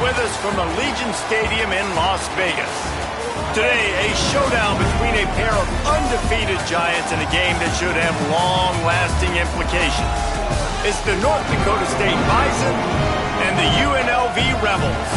with us from Allegiant Stadium in Las Vegas. Today, a showdown between a pair of undefeated giants in a game that should have long-lasting implications. It's the North Dakota State Bison and the UNLV Rebels.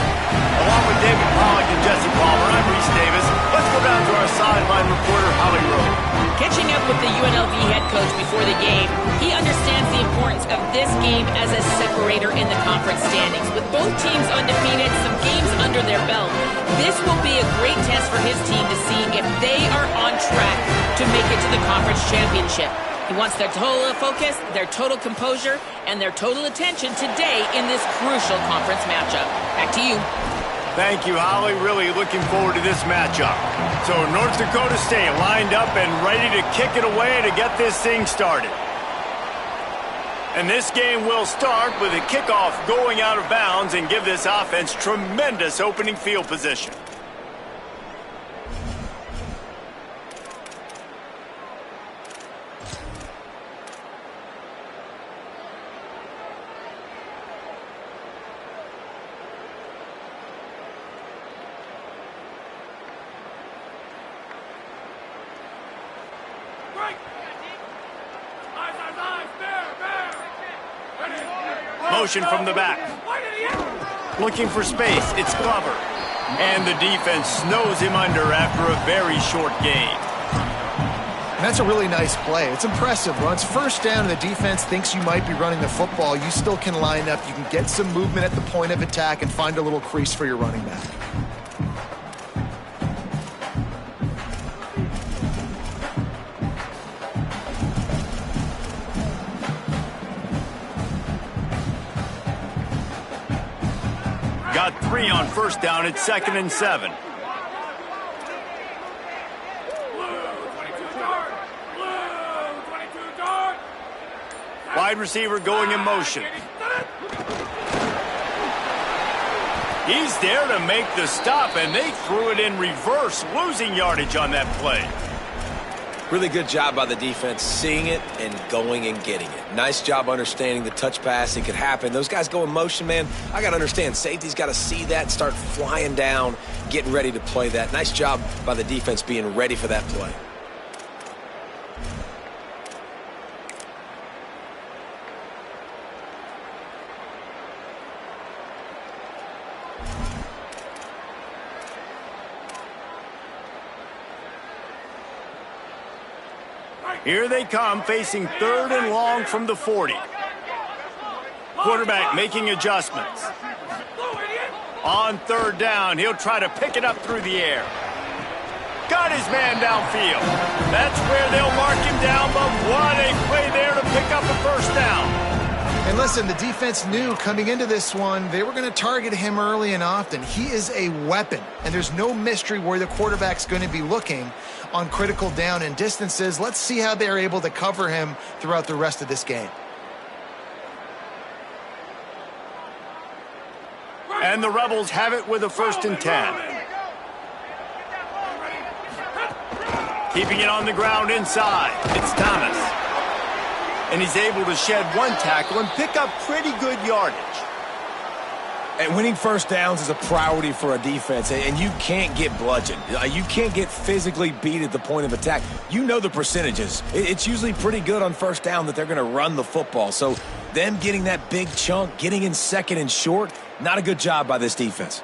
Along with David Pollack and Jesse Palmer, I'm Reese Davis. Let's go down to our sideline reporter, Holly Rowe. Catching up with the UNLV head coach before the game, he understands the importance of this game as a separator in the conference standings. With both teams undefeated, some games under their belt, this will be a great test for his team to see if they are on track to make it to the conference championship. He wants their total focus, their total composure, and their total attention today in this crucial conference matchup. Back to you. Thank you, Holly. Really looking forward to this matchup. So North Dakota State lined up and ready to kick it away to get this thing started. And this game will start with a kickoff going out of bounds and give this offense tremendous opening field position. Motion from the back. Looking for space. It's Glover. And the defense snows him under after a very short gain. And that's a really nice play. It's impressive. Once first down and the defense thinks you might be running the football, you still can line up. You can get some movement at the point of attack and find a little crease for your running back. Got 3 on first down. It's 2nd and 7. Wide receiver going in motion. He's there to make the stop, and they threw it in reverse, losing yardage on that play. Really good job by the defense seeing it and going and getting it. Nice job understanding the touch pass. It could happen. Those guys go in motion, man. I got to understand. Safety's got to see that, start flying down, getting ready to play that. Nice job by the defense being ready for that play. Here they come, facing 3rd and long from the 40. Quarterback making adjustments. On 3rd down, he'll try to pick it up through the air. Got his man downfield. That's where they'll mark him down, but what a play there to pick up a first down. And listen, the defense knew coming into this one, they were going to target him early and often. He is a weapon, and there's no mystery where the quarterback's going to be looking on critical down and distances. Let's see how they're able to cover him throughout the rest of this game. And the Rebels have it with a 1st and 10. Keeping it on the ground inside. It's Thomas. And he's able to shed 1 tackle and pick up pretty good yardage. And winning first downs is a priority for a defense, and you can't get bludgeoned. You can't get physically beat at the point of attack. You know the percentages. It's usually pretty good on first down that they're going to run the football. So them getting that big chunk, getting in 2nd and short, not a good job by this defense.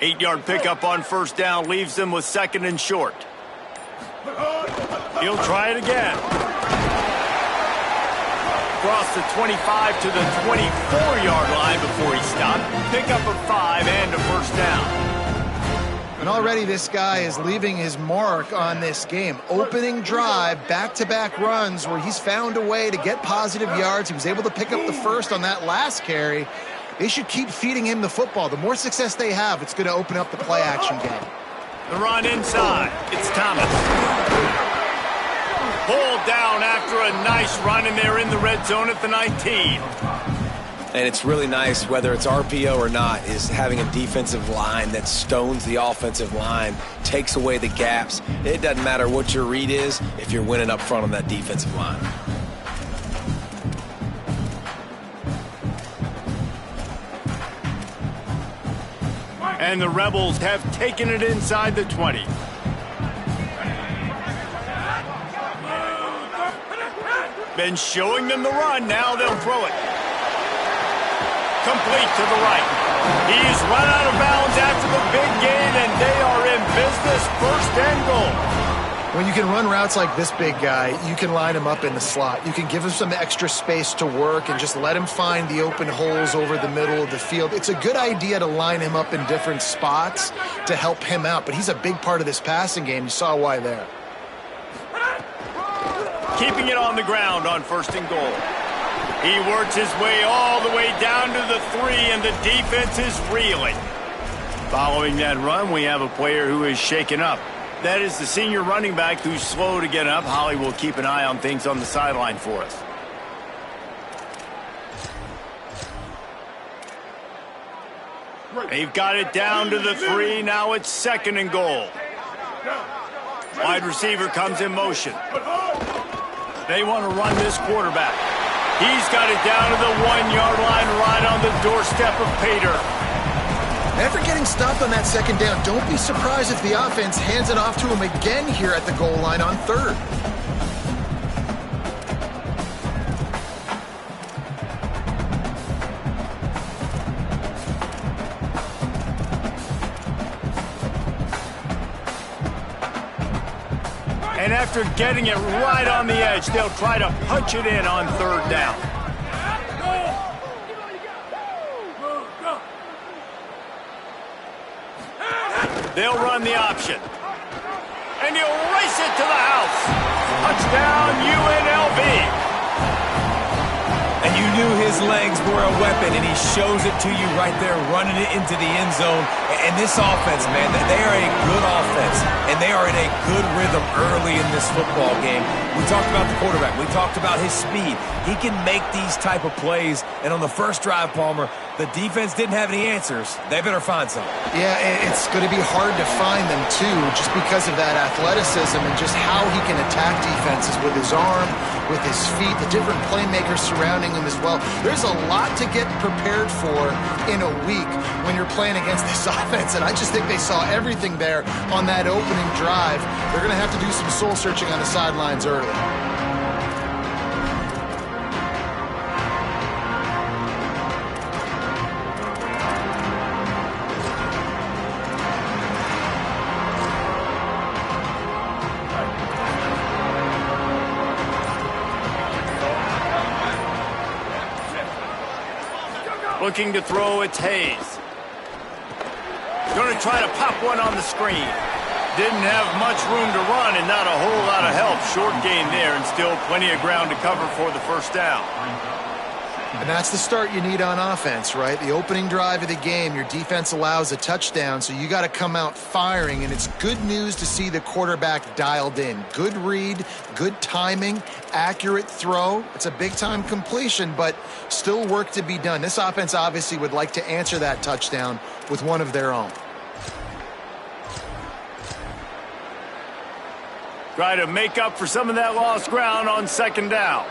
Eight-yard pickup on first down leaves them with 2nd and short. He'll try it again. Across the 25 to the 24-yard line before he stopped. Pickup of 5 and a first down. And already this guy is leaving his mark on this game. Opening drive, back-to-back runs where he's found a way to get positive yards. He was able to pick up the first on that last carry. They should keep feeding him the football. The more success they have, it's going to open up the play-action game. The run inside. It's Thomas. Pulled down after a nice run, and they're in the red zone at the 19. And it's really nice, whether it's RPO or not, is having a defensive line that stones the offensive line, takes away the gaps. It doesn't matter what your read is if you're winning up front on that defensive line. And the Rebels have taken it inside the 20. Been showing them the run. Now they'll throw it. Complete to the right. He's run out of bounds after the big gain, and they are in business. First and goal. When you can run routes like this big guy, you can line him up in the slot. You can give him some extra space to work and just let him find the open holes over the middle of the field. It's a good idea to line him up in different spots to help him out, but he's a big part of this passing game. You saw why there. Keeping it on the ground on first and goal. He works his way all the way down to the 3, and the defense is reeling. Following that run, we have a player who is shaken up. That is the senior running back who's slow to get up. Holly will keep an eye on things on the sideline for us. They've got it down to the 3. Now it's second and goal. Wide receiver comes in motion. They want to run this quarterback. He's got it down to the 1-yard line, right on the doorstep of Pater. After getting stopped on that second down, don't be surprised if the offense hands it off to him again here at the goal line on third. And after getting it right on the edge, they'll try to punch it in on third down. They'll run the option. And he'll race it to the house. Touchdown, UNLV. And you knew his legs were a weapon, and he shows it to you right there, running it into the end zone. And this offense, man, they are a good offense, and they are in a good rhythm early in this football game. We talked about the quarterback. We talked about his speed. He can make these type of plays, and on the first drive, Palmer, the defense didn't have any answers. They better find something. Yeah, it's going to be hard to find them, too, just because of that athleticism and just how he can attack defenses with his arm, with his feet, the different playmakers surrounding him as well. There's a lot to get prepared for in a week when you're playing against this offense, and I just think they saw everything there on that opening drive. They're going to have to do some soul-searching on the sidelines early. Looking to throw, it's Hayes. Going to try to pop one on the screen. Didn't have much room to run and not a whole lot of help. Short gain there and still plenty of ground to cover for the first down. And that's the start you need on offense, right? The opening drive of the game, your defense allows a touchdown, so you got to come out firing, and it's good news to see the quarterback dialed in. Good read, good timing, accurate throw. It's a big-time completion, but still work to be done. This offense obviously would like to answer that touchdown with one of their own. Try to make up for some of that lost ground on second down.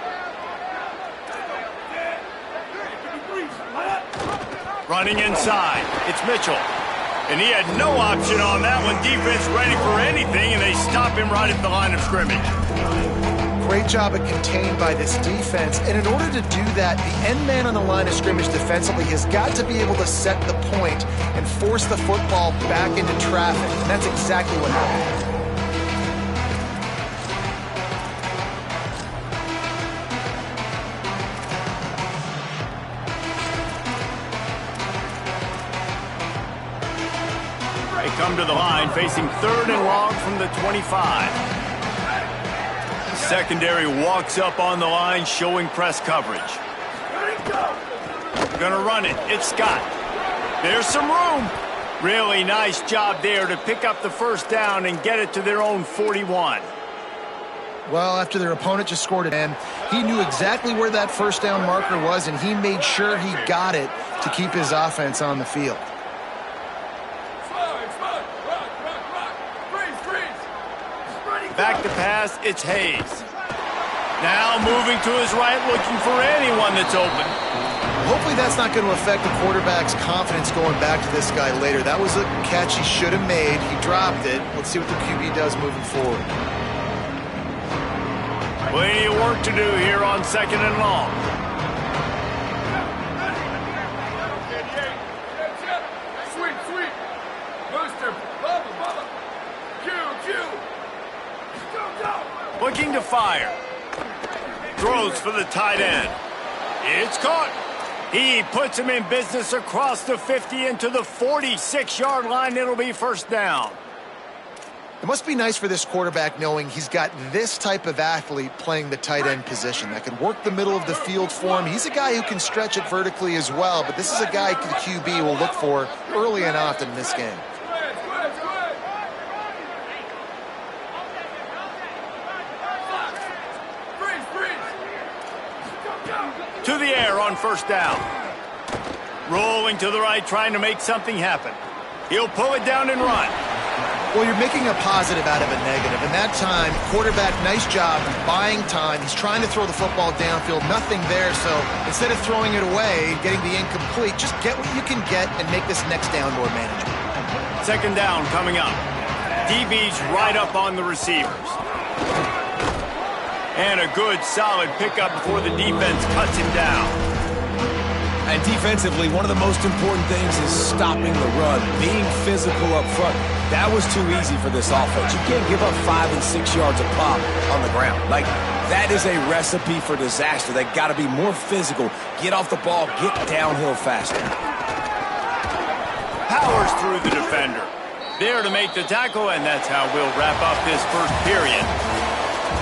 Running inside, it's Mitchell. And he had no option on that one. Defense ready for anything, and they stop him right at the line of scrimmage. Great job of contained by this defense. And in order to do that, the end man on the line of scrimmage defensively has got to be able to set the point and force the football back into traffic. And that's exactly what happened. Come to the line, facing third and long from the 25. Secondary walks up on the line, showing press coverage. Gonna run it. It's Scott. There's some room. Really nice job there to pick up the first down and get it to their own 41. Well, after their opponent just scored it, and he knew exactly where that first down marker was, and he made sure he got it to keep his offense on the field. Back to pass, it's Hayes. Now moving to his right, looking for anyone that's open. Hopefully that's not going to affect the quarterback's confidence going back to this guy later. That was a catch he should have made. He dropped it. Let's see what the QB does moving forward. Plenty of work to do here on 2nd and long. Sweet. Booster. Bubba. Q. Go. Looking to fire. Throws for the tight end. It's caught. He puts him in business across the 50 into the 46-yard line. It'll be first down. It must be nice for this quarterback knowing he's got this type of athlete playing the tight end position that can work the middle of the field for him. He's a guy who can stretch it vertically as well, but this is a guy the QB will look for early and often in this game. To the air on first down. Rolling to the right, trying to make something happen. He'll pull it down and run. Well, you're making a positive out of a negative. And that time, quarterback, nice job. He's buying time. He's trying to throw the football downfield. Nothing there. So instead of throwing it away, getting the incomplete, just get what you can get and make this next down more manageable. 2nd down coming up. DB's right up on the receivers. And a good, solid pickup before the defense cuts him down. And defensively, one of the most important things is stopping the run, being physical up front. That was too easy for this offense. You can't give up 5 and 6 yards a pop on the ground. Like, that is a recipe for disaster. They got to be more physical, get off the ball, get downhill faster. Powers through the defender. There to make the tackle, and that's how we'll wrap up this first period.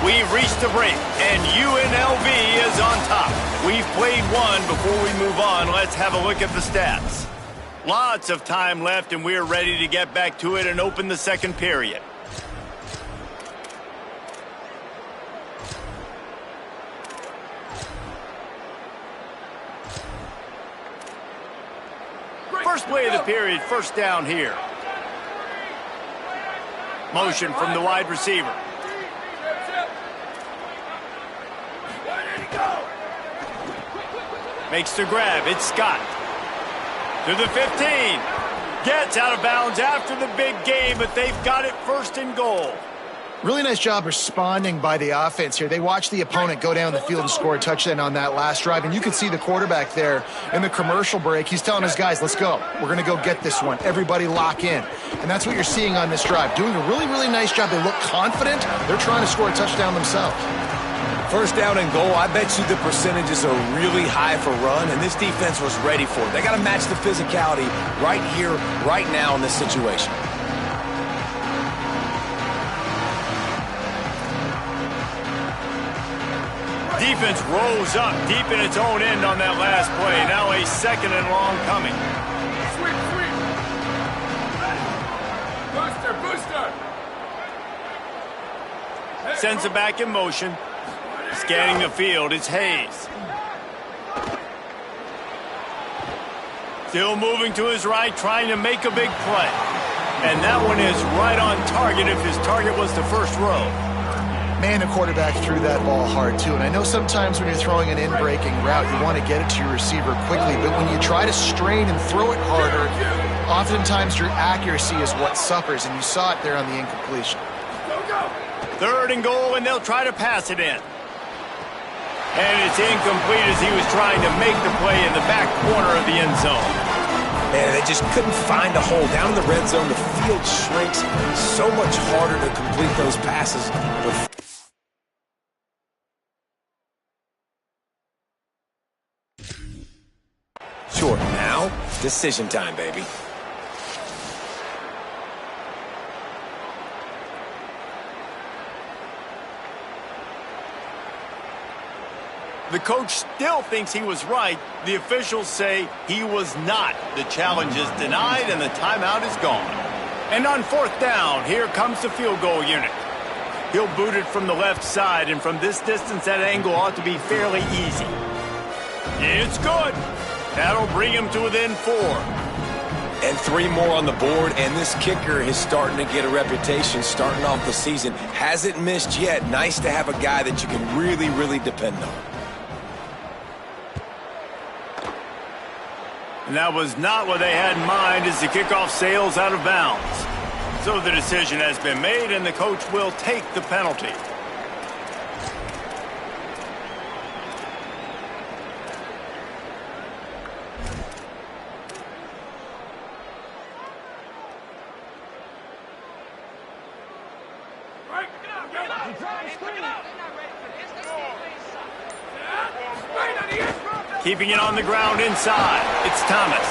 We've reached the break, and UNLV is on top. We've played one. Before we move on, let's have a look at the stats. Lots of time left, and we're ready to get back to it and open the second period. First play of the period, first down here. Motion from the wide receiver. Makes the grab. It's Scott. To the 15. Gets out of bounds after the big game, but they've got it first and goal. Really nice job responding by the offense here. They watched the opponent go down the field and score a touchdown on that last drive, and you can see the quarterback there in the commercial break. He's telling his guys, let's go. We're going to go get this one. Everybody lock in. And that's what you're seeing on this drive. Doing a really, really nice job. They look confident. They're trying to score a touchdown themselves. First down and goal, I bet you the percentages are really high for run, and this defense was ready for it. They got to match the physicality right here, right now in this situation. Defense rose up deep in its own end on that last play. Now a second and long coming. Sweep. Booster. Sends it back in motion. Scanning the field, it's Hayes. Still moving to his right, trying to make a big play. And that one is right on target if his target was the first row. Man, the quarterback threw that ball hard, too. And I know sometimes when you're throwing an in-breaking route, you want to get it to your receiver quickly. But when you try to strain and throw it harder, oftentimes your accuracy is what suffers. And you saw it there on the incompletion. Third and goal, and they'll try to pass it in. And it's incomplete as he was trying to make the play in the back corner of the end zone. Man, they just couldn't find a hole. Down in the red zone, the field shrinks. So much harder to complete those passes. Short now. Decision time, baby. The coach still thinks he was right. The officials say he was not. The challenge is denied and the timeout is gone. And on fourth down, here comes the field goal unit. He'll boot it from the left side, and from this distance, that angle ought to be fairly easy. It's good. That'll bring him to within 4. And 3 more on the board, and this kicker is starting to get a reputation starting off the season. Hasn't missed yet. Nice to have a guy that you can really, really depend on. And that was not what they had in mind as the kickoff sails out of bounds. So the decision has been made, and the coach will take the penalty. Keeping it on the ground inside. It's Thomas.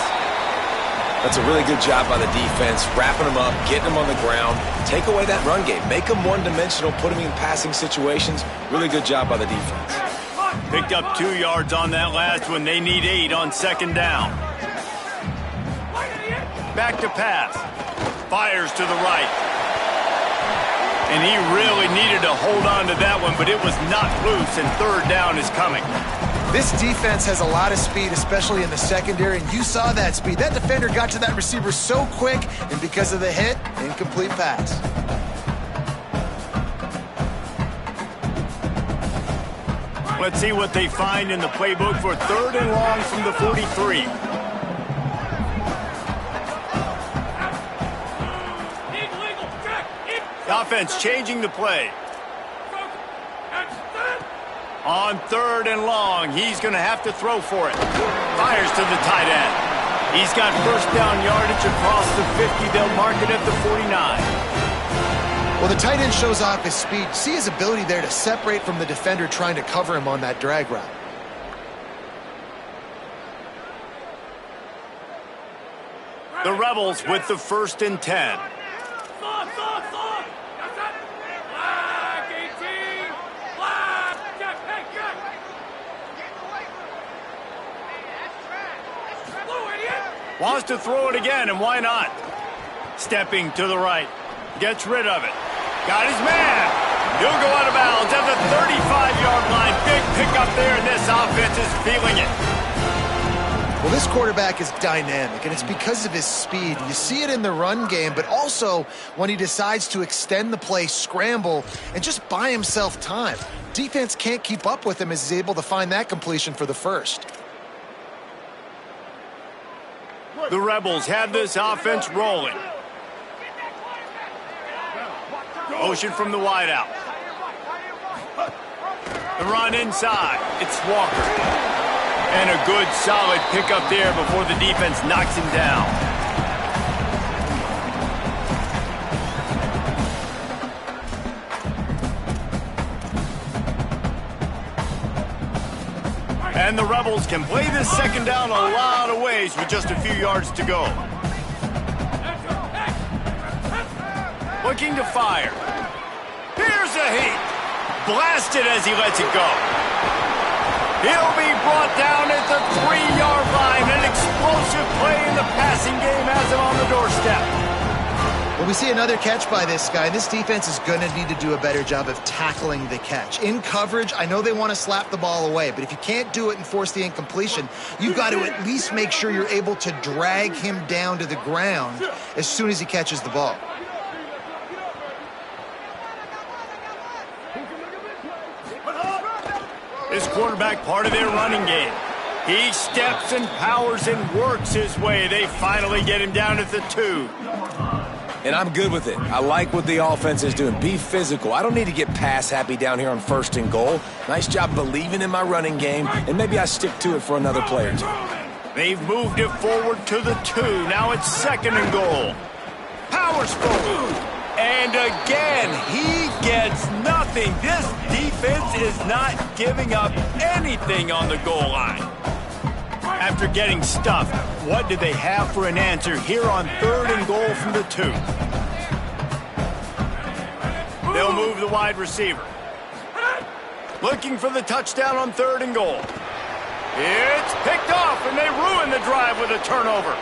That's a really good job by the defense, wrapping them up, getting them on the ground. Take away that run game. Make them one-dimensional, put them in passing situations. Really good job by the defense. Picked up 2 yards on that last one. They need 8 on 2nd down. Back to pass. Fires to the right. And he really needed to hold on to that one, but it was knocked loose, and 3rd down is coming. This defense has a lot of speed, especially in the secondary, and you saw that speed. That defender got to that receiver so quick, and because of the hit, incomplete pass. Let's see what they find in the playbook for 3rd and long from the 43. The offense changing the play. On 3rd and long, he's going to have to throw for it. Fires to the tight end. He's got 1st down yardage across the 50. They'll mark it at the 49. Well, the tight end shows off his speed. See his ability there to separate from the defender trying to cover him on that drag route. The Rebels with the 1st and 10. Wants to throw it again, and why not? Stepping to the right. Gets rid of it. Got his man. He'll go out of bounds at the 35-yard line. Big pickup there, and this offense is feeling it. Well, this quarterback is dynamic, and it's because of his speed. You see it in the run game, but also when he decides to extend the play, scramble, and just buy himself time. Defense can't keep up with him as he's able to find that completion for the 1st. The Rebels have this offense rolling. Motion from the wideout. The run inside. It's Walker. And a good, solid pickup there before the defense knocks him down. And the Rebels can play this 2nd down a lot of ways with just a few yards to go. Looking to fire. Here's a heat. Blasted as he lets it go. He'll be brought down at the 3-yard line. An explosive play in the passing game has him on the doorstep. Well, we see another catch by this guy. This defense is going to need to do a better job of tackling the catch. In coverage, I know they want to slap the ball away, but if you can't do it and force the incompletion, you've got to at least make sure you're able to drag him down to the ground as soon as he catches the ball. This quarterback part of their running game. He steps and powers and works his way. They finally get him down at the 2. And I'm good with it. I like what the offense is doing. Be physical. I don't need to get pass happy down here on 1st and goal. Nice job believing in my running game, and maybe I stick to it for another play or 2. They've moved it forward to the 2. Now it's 2nd and goal. Powers forward. And again, he gets nothing. This defense is not giving up anything on the goal line. After getting stuffed, what do they have for an answer here on 3rd and goal from the 2? They'll move the wide receiver. Looking for the touchdown on 3rd and goal. It's picked off, and they ruin the drive with a turnover.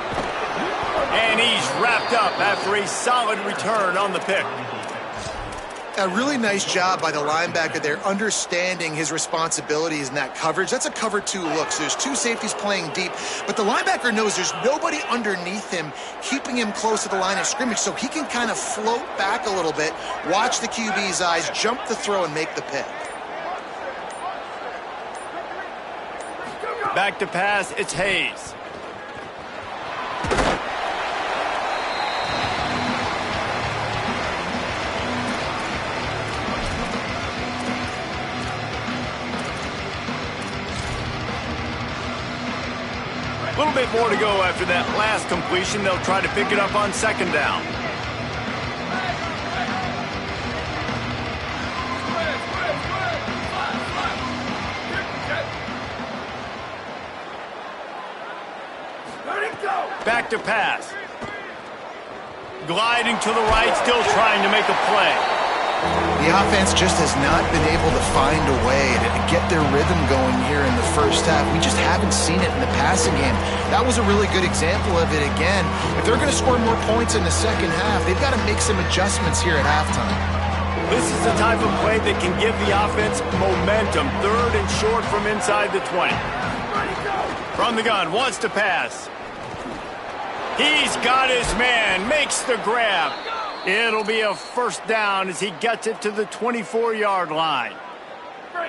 And he's wrapped up after a solid return on the pick. A really nice job by the linebacker there, understanding his responsibilities in that coverage. That's a cover 2 look. So there's 2 safeties playing deep, but the linebacker knows there's nobody underneath him, keeping him close to the line of scrimmage, so he can kind of float back a little bit, watch the QB's eyes, jump the throw, and make the pick. Back to pass, it's Hayes. A little bit more to go after that last completion. They'll try to pick it up on second down. Back to pass. Gliding to the right, still trying to make a play. The offense just has not been able to find a way to get their rhythm going here in the first half. We just haven't seen it in the passing game. That was a really good example of it again. If they're going to score more points in the second half, they've got to make some adjustments here at halftime. This is the type of play that can give the offense momentum. 3rd and short from inside the 20. From the gun, wants to pass. He's got his man, makes the grab. It'll be a first down as he gets it to the 24-yard line.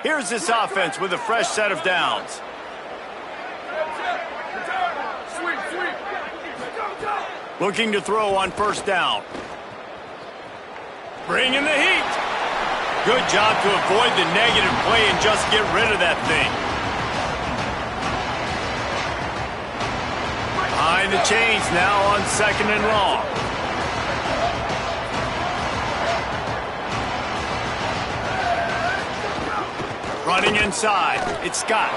Here's this offense with a fresh set of downs. Looking to throw on first down. Bringing the heat. Good job to avoid the negative play and just get rid of that thing. Behind the chains now on 2nd and long. Running inside, it's Scott.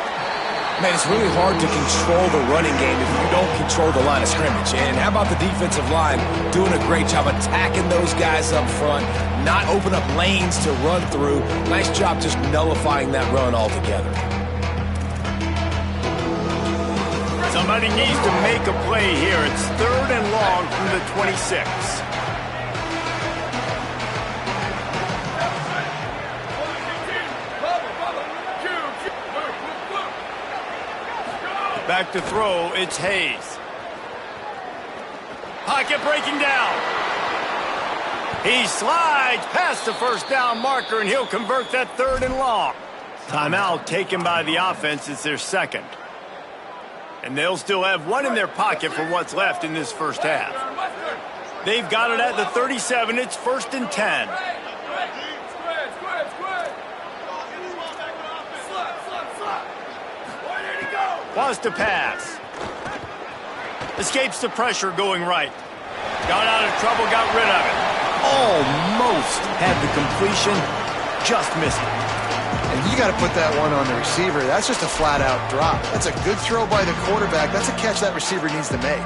Man, it's really hard to control the running game if you don't control the line of scrimmage. And how about the defensive line doing a great job attacking those guys up front, not open up lanes to run through. Nice job just nullifying that run altogether. Somebody needs to make a play here. It's 3rd and long from the 26. Back to throw, it's Hayes. Pocket breaking down. He slides past the first down marker, and he'll convert that 3rd and long. Timeout taken by the offense. It's their 2nd. And they'll still have 1 in their pocket for what's left in this first half. They've got it at the 37. It's 1st and 10. Wants to pass. Escapes the pressure going right. Got out of trouble, got rid of it. Almost had the completion, just missed it. And you got to put that one on the receiver. That's just a flat-out drop. That's a good throw by the quarterback. That's a catch that receiver needs to make.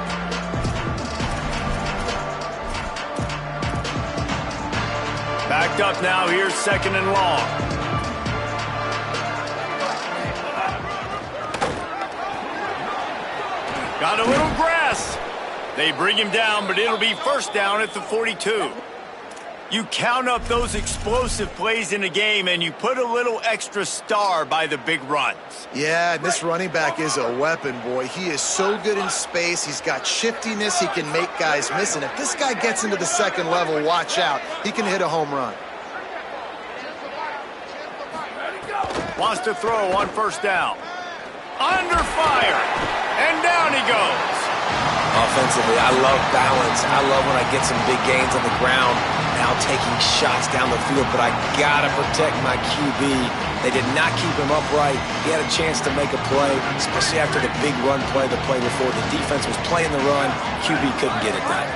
Backed up now, here's 2nd and long. Got a little grass. They bring him down, but it'll be first down at the 42. You count up those explosive plays in a game, and you put a little extra star by the big runs. Yeah, this running back is a weapon, boy. He is so good in space. He's got shiftiness. He can make guys miss. And if this guy gets into the 2nd level, watch out. He can hit a home run. Wants to throw on first down. Under fire. And down he goes. Offensively, I love balance. I love when I get some big gains on the ground, now taking shots down the field, but I gotta protect my QB. They did not keep him upright. He had a chance to make a play, especially after the big run play the play before. The defense was playing the run. QB couldn't get it done.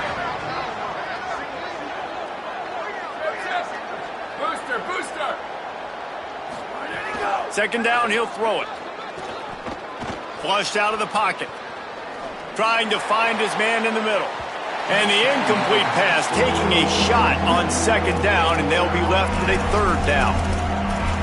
Booster. 2nd down, he'll throw it. Flushed out of the pocket. Trying to find his man in the middle. And the incomplete pass, taking a shot on 2nd down, and they'll be left with a 3rd down.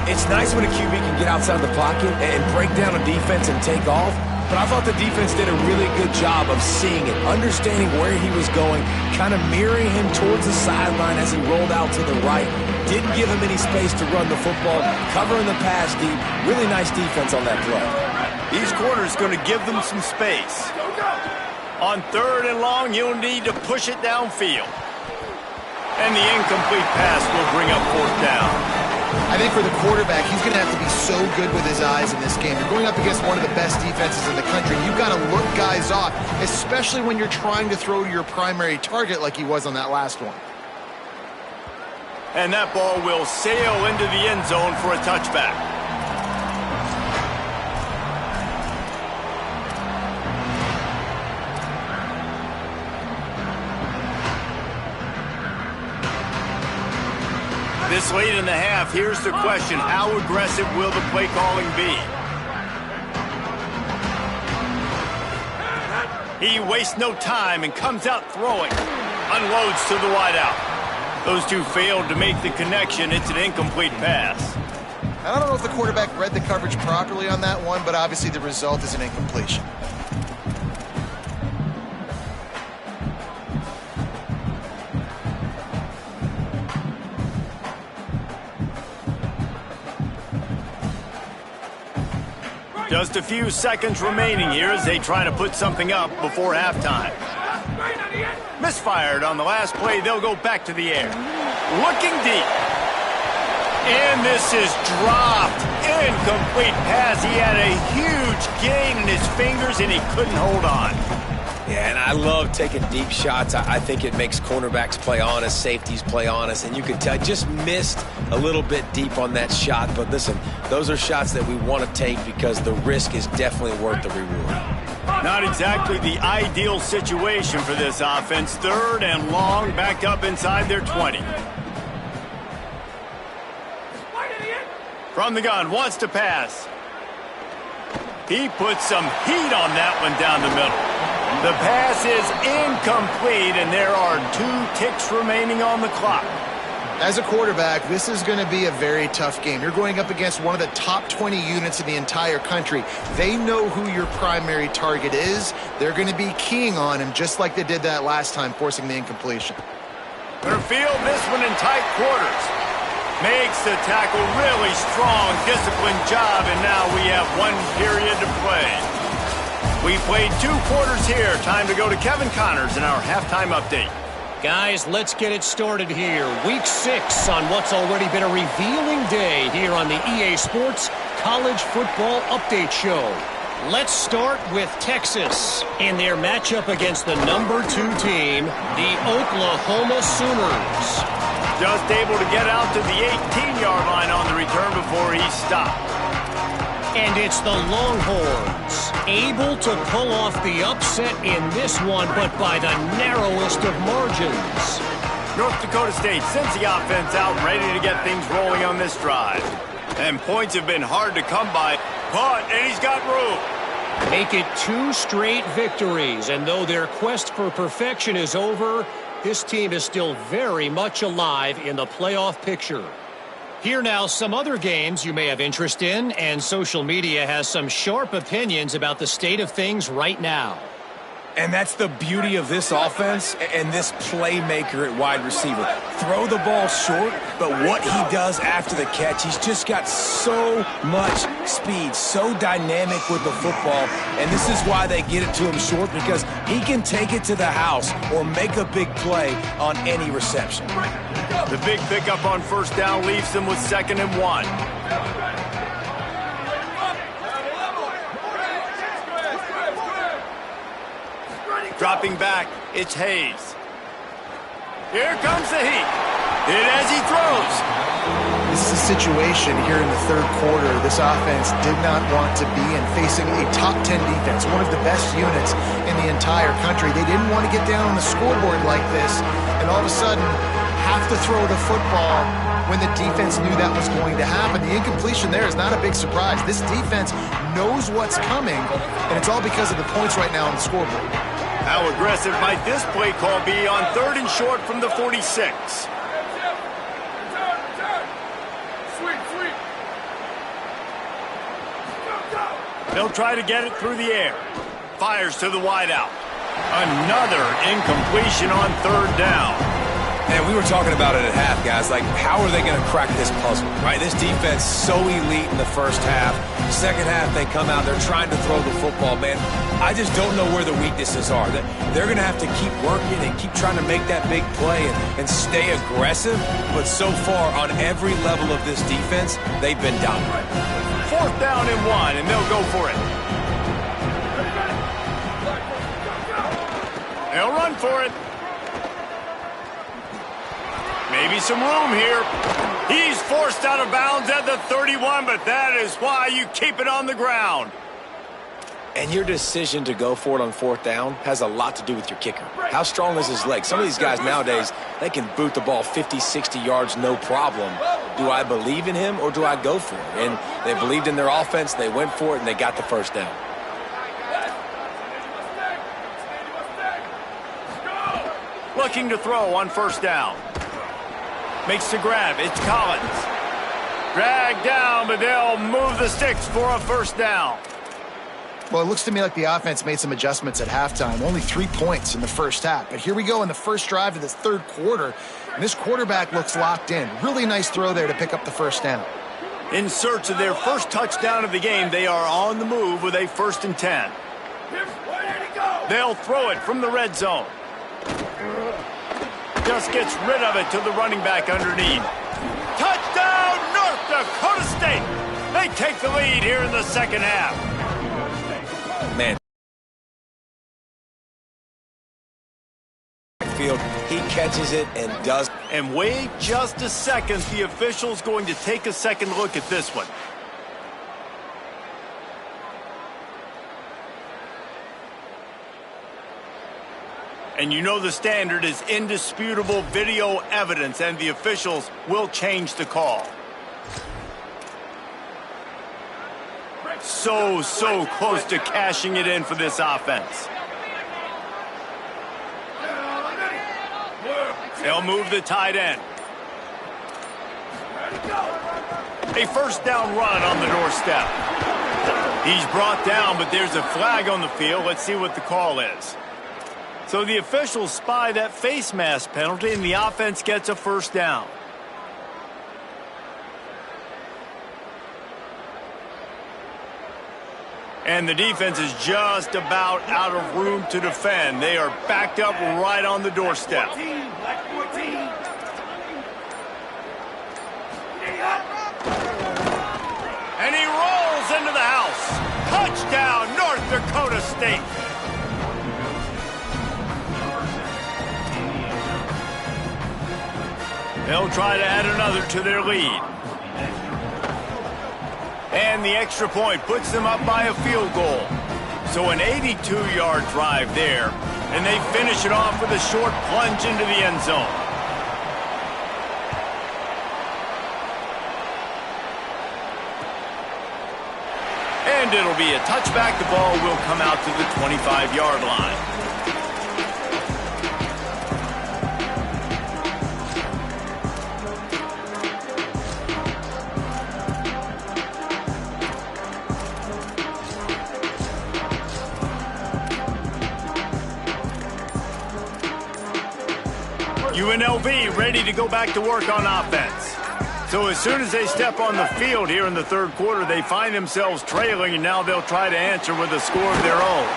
It's nice when a QB can get outside the pocket and break down a defense and take off, but I thought the defense did a really good job of seeing it, understanding where he was going, kind of mirroring him towards the sideline as he rolled out to the right. Didn't give him any space to run the football, covering the pass deep. Really nice defense on that play. These corners going to give them some space. On 3rd and long, you'll need to push it downfield. And the incomplete pass will bring up 4th down. I think for the quarterback, he's going to have to be so good with his eyes in this game. You're going up against one of the best defenses in the country. You've got to look guys off, especially when you're trying to throw to your primary target like he was on that last one. And that ball will sail into the end zone for a touchback. This late in the half, here's the question. How aggressive will the play calling be? He wastes no time and comes out throwing. Unloads to the wideout. Those two failed to make the connection. It's an incomplete pass. I don't know if the quarterback read the coverage properly on that one, but obviously the result is an incompletion. Just a few seconds remaining here as they try to put something up before halftime. Misfired on the last play. They'll go back to the air. Looking deep. And this is dropped. Incomplete pass. He had a huge gain in his fingers and he couldn't hold on. Yeah, and I love taking deep shots. I think it makes cornerbacks play honest, safeties play honest, and you can tell just missed a little bit deep on that shot. But listen, those are shots that we want to take because the risk is definitely worth the reward. Not exactly the ideal situation for this offense. 3rd and long, back up inside their 20. From the gun, wants to pass. He puts some heat on that one down the middle. The pass is incomplete, and there are 2 ticks remaining on the clock. As a quarterback, this is going to be a very tough game. You're going up against one of the top 20 units in the entire country. They know who your primary target is. They're going to be keying on him just like they did that last time, forcing the incompletion. Gonna field this one in tight quarters. Makes the tackle really strong, disciplined job, and now we have 1 period to play. We played 2 quarters here. Time to go to Kevin Connors in our halftime update. Guys, let's get it started here. Week 6 on what's already been a revealing day here on the EA Sports College Football Update Show. Let's start with Texas in their matchup against the number 2 team, the Oklahoma Sooners. Just able to get out to the 18-yard line on the return before he stopped. And it's the Longhorns, able to pull off the upset in this one, but by the narrowest of margins. North Dakota State sends the offense out, ready to get things rolling on this drive. And points have been hard to come by. Punt, and he's got room. Make it 2 straight victories, and though their quest for perfection is over, this team is still very much alive in the playoff picture. Here now, some other games you may have interest in, and social media has some sharp opinions about the state of things right now. And that's the beauty of this offense and this playmaker at wide receiver. Throw the ball short, but what he does after the catch, he's just got so much speed, so dynamic with the football. And this is why they get it to him short, because he can take it to the house or make a big play on any reception. The big pickup on 1st down leaves them with 2nd and 1. Dropping back, it's Hayes. Here comes the heat. Hit as he throws. This is a situation here in the 3rd quarter this offense did not want to be in, facing a top 10 defense, one of the best units in the entire country. They didn't want to get down on the scoreboard like this and all of a sudden have to throw the football when the defense knew that was going to happen. The incompletion there is not a big surprise. This defense knows what's coming, and it's all because of the points right now on the scoreboard. How aggressive might this play call be on 3rd and short from the 46? They'll try to get it through the air. Fires to the wideout. Another incompletion on third down. And we were talking about it at half, guys. Like, how are they going to crack this puzzle, right? This defense so elite in the first half. Second half, they come out, they're trying to throw the football, man. I just don't know where the weaknesses are. They're going to have to keep working and keep trying to make that big play and stay aggressive. But so far, on every level of this defense, they've been dominant. Fourth down and 1, and they'll go for it. They'll run for it. Maybe some room here. He's forced out of bounds at the 31, but that is why you keep it on the ground. And your decision to go for it on fourth down has a lot to do with your kicker. How strong is his leg? Some of these guys nowadays, they can boot the ball 50, 60 yards, no problem. Do I believe in him or do I go for it? And they believed in their offense, they went for it, and they got the first down. Looking to throw on first down. Makes the grab. It's Collins. Dragged down, but they'll move the sticks for a first down. Well, it looks to me like the offense made some adjustments at halftime. Only 3 points in the first half. But here we go in the first drive of this third quarter. And this quarterback looks locked in. Really nice throw there to pick up the first down. In search of their first touchdown of the game, they are on the move with a 1st and 10. They'll throw it from the red zone. Just gets rid of it to the running back underneath. Touchdown, North Dakota State! They take the lead here in the second half. Man. Field, he catches it and does. And wait just a second. The official's going to take a second look at this one. And you know the standard is indisputable video evidence, and the officials will change the call. So close to cashing it in for this offense. They'll move the tight end. A first down run on the doorstep. He's brought down, but there's a flag on the field. Let's see what the call is. So the officials spy that face mask penalty, and the offense gets a first down. And the defense is just about out of room to defend. They are backed up right on the doorstep. And he rolls into the house. Touchdown, North Dakota State. They'll try to add another to their lead. And the extra point puts them up by a field goal. So an 82-yard drive there. And they finish it off with a short plunge into the end zone. And it'll be a touchback. The ball will come out to the 25-yard line. UNLV ready to go back to work on offense. So as soon as they step on the field here in the third quarter, they find themselves trailing, and now they'll try to answer with a score of their own.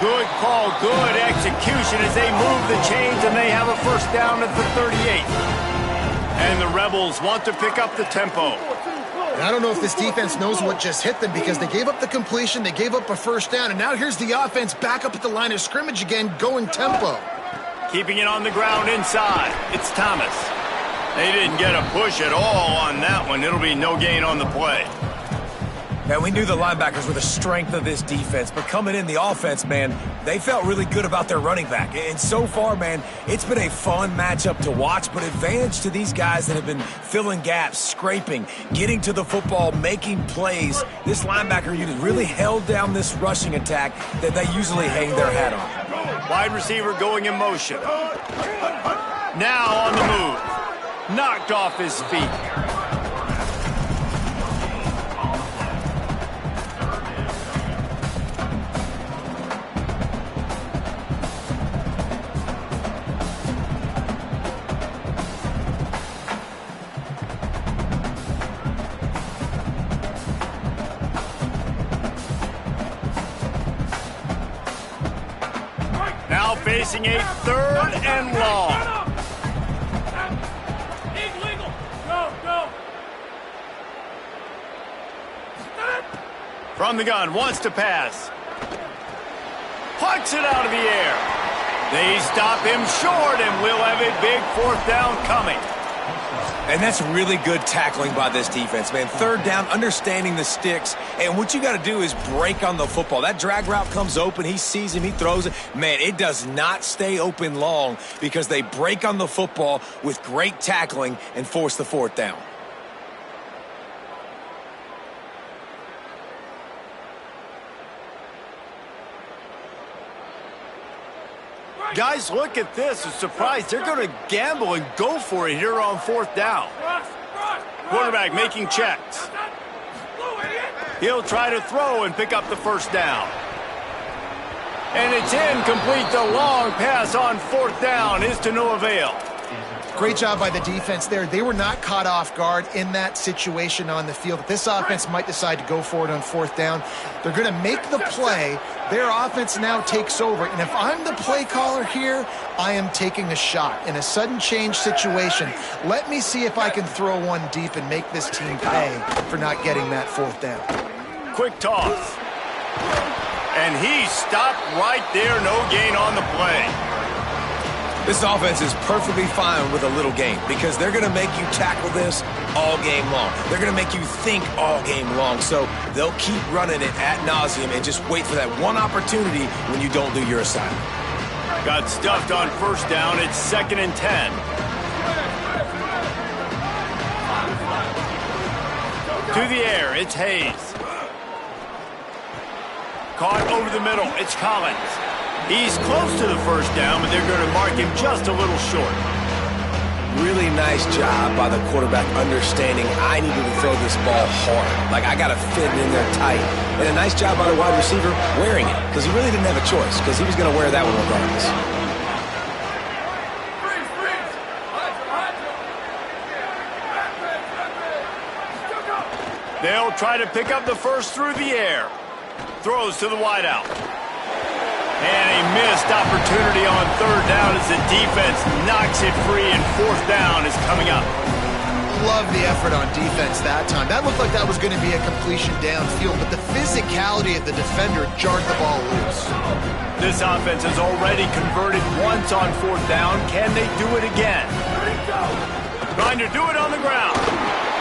Good call, good execution as they move the chains, and they have a first down at the 38. And the Rebels want to pick up the tempo. And I don't know if this defense knows what just hit them, because they gave up the completion, they gave up a first down, and now here's the offense back up at the line of scrimmage again, going tempo. Keeping it on the ground inside. It's Thomas. They didn't get a push at all on that one. It'll be no gain on the play. Man, we knew the linebackers were the strength of this defense, but coming in the offense, man, they felt really good about their running back. And so far, man, it's been a fun matchup to watch, but advantage to these guys that have been filling gaps, scraping, getting to the football, making plays. This linebacker unit really held down this rushing attack that they usually hang their hat on. Wide receiver going in motion. Now on the move. Knocked off his feet. facing a 3rd and long. Illegal. Go, go. From the gun, wants to pass. Pucks it out of the air. They stop him short, and we'll have a big 4th down coming. And that's really good tackling by this defense, man. 3rd down, understanding the sticks. And what you got to do is break on the football. That drag route comes open. He sees him. He throws it. Man, it does not stay open long because they break on the football with great tackling and force the 4th down. Guys, look at this. I'm surprised they're going to gamble and go for it here on 4th down. Quarterback making checks. He'll try to throw and pick up the 1st down. And it's incomplete. The long pass on 4th down is to no avail. Great job by the defense there. They were not caught off guard in that situation on the field. This offense might decide to go for it on 4th down. They're going to make the play. Their offense now takes over. And if I'm the play caller here, I am taking a shot. In a sudden change situation, let me see if I can throw one deep and make this team pay for not getting that 4th down. Quick toss. And he stopped right there. No gain on the play. This offense is perfectly fine with a little game because they're going to make you tackle this all game long. They're going to make you think all game long. So they'll keep running it ad nauseum and just wait for that one opportunity when you don't do your assignment. Got stuffed on 1st down. It's 2nd and 10. To the air, it's Hayes. Caught over the middle, it's Collins. He's close to the 1st down, but they're going to mark him just a little short. Really nice job by the quarterback understanding I needed to throw this ball hard. Like, I got to fit it in there tight. And a nice job by the wide receiver wearing it because he really didn't have a choice because he was going to wear that one regardless. They'll try to pick up the 1st through the air. Throws to the wideout. And a missed opportunity on 3rd down as the defense knocks it free, and 4th down is coming up. Love the effort on defense that time. That looked like that was going to be a completion downfield, but the physicality of the defender jarred the ball loose. This offense has already converted once on 4th down. Can they do it again? Trying to do it on the ground.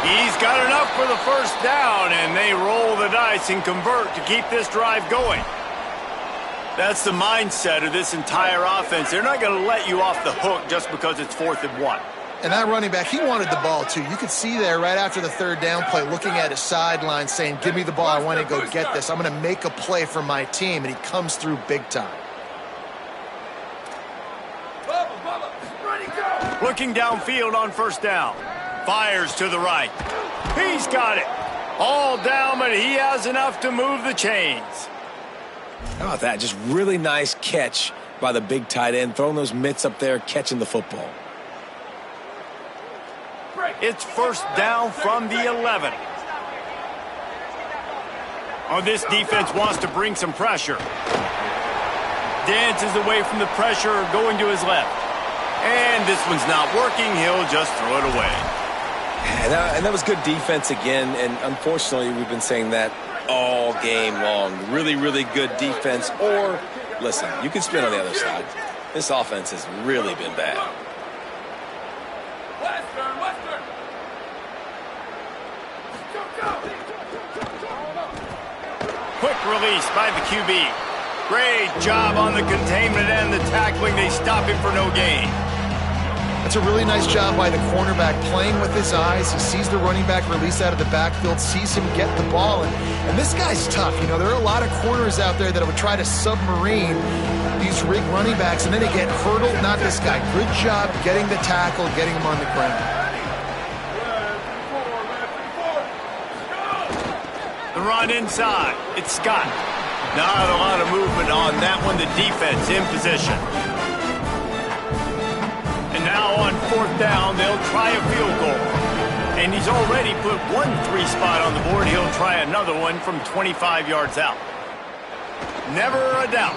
He's got enough for the 1st down, and they roll the dice and convert to keep this drive going. That's the mindset of this entire offense. They're not going to let you off the hook just because it's 4th and 1. And that running back, he wanted the ball too. You could see there right after the 3rd down play looking at his sideline saying, give me the ball, I want to go get this. I'm going to make a play for my team, and he comes through big time. Looking downfield on 1st down. Fires to the right. He's got it. All down, but he has enough to move the chains. How about that? Just really nice catch by the big tight end, throwing those mitts up there, catching the football. It's 1st down from the 11. Oh, this defense wants to bring some pressure. Dances away from the pressure, going to his left. And this one's not working. He'll just throw it away. And that was good defense again, and unfortunately we've been saying that all game long. Really, really good defense. Or, listen, you can spin on the other side. This offense has really been bad. Quick release by the QB. Great job on the containment and the tackling. They stop him for no gain. That's a really nice job by the cornerback, playing with his eyes. He sees the running back release out of the backfield, sees him get the ball. And this guy's tough. You know, there are a lot of corners out there that would try to submarine these rig running backs, and then they get hurdled. Not this guy. Good job getting the tackle, getting him on the ground. The run inside. It's Scott. Not a lot of movement on that one. The defense in position. And now on 4th down, they'll try a field goal. And he's already put 1-3 spot on the board. He'll try another one from 25 yards out. Never a doubt.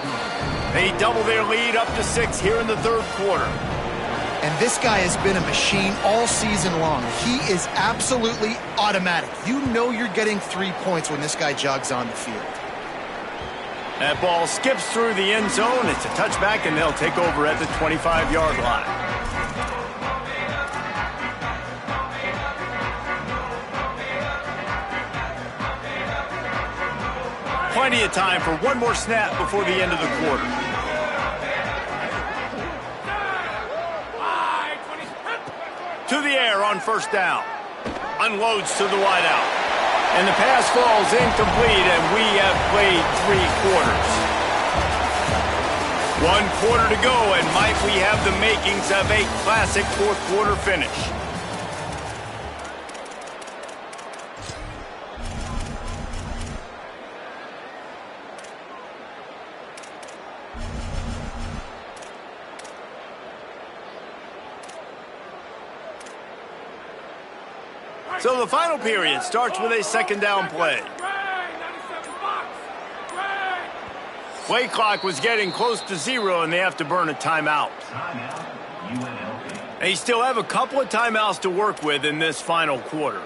They double their lead up to 6 here in the third quarter. And this guy has been a machine all season long. He is absolutely automatic. You know you're getting 3 points when this guy jogs on the field. That ball skips through the end zone. It's a touchback, and they'll take over at the 25-yard line. Plenty of time for one more snap before the end of the quarter. To the air on first down. Unloads to the wideout. And the pass falls incomplete, and we have played 3 quarters. 1 quarter to go, and might we have the makings of a classic fourth quarter finish. So the final period starts with a second down play. Play clock was getting close to 0, and they have to burn a timeout. They still have a couple of timeouts to work with in this final quarter.